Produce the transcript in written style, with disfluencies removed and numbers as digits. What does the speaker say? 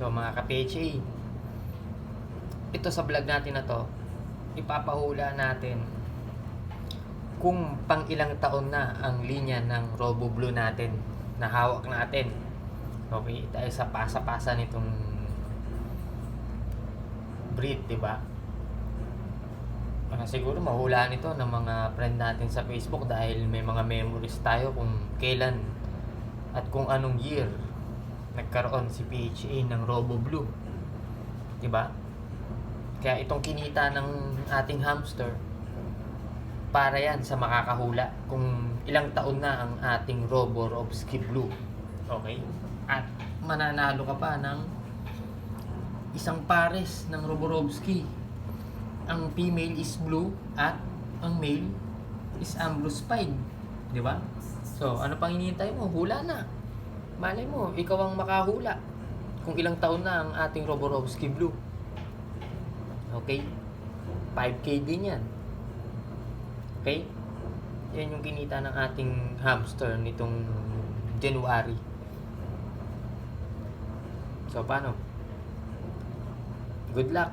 So mga ka-PHA, ito sa vlog natin na to, ipapahula natin kung pang ilang taon na ang linya ng Robo Blue natin na hawak natin. Okay, dahil sa pasa-pasa nitong breed, diba? Siguro mahulaan ito ng mga friend natin sa Facebook dahil may mga memories tayo kung kailan at kung anong year nagkaroon si PHA ng Robo Blue, diba? Kaya itong kinita ng ating hamster, para yan sa makakahula kung ilang taon na ang ating Roborovski Blue. Okay? At mananalo ka pa ng isang pares ng Roborovski. Ang female is blue at ang male is ambrose pied. Di ba? So, ano pang hinihintay mo? Hula na. Malay mo, ikaw ang makahula kung ilang taon na ang ating Roborovski Blue. Okay? 5K din yan. Okay? Yan yung kinita ng ating hamster nitong January. So, paano? Good luck!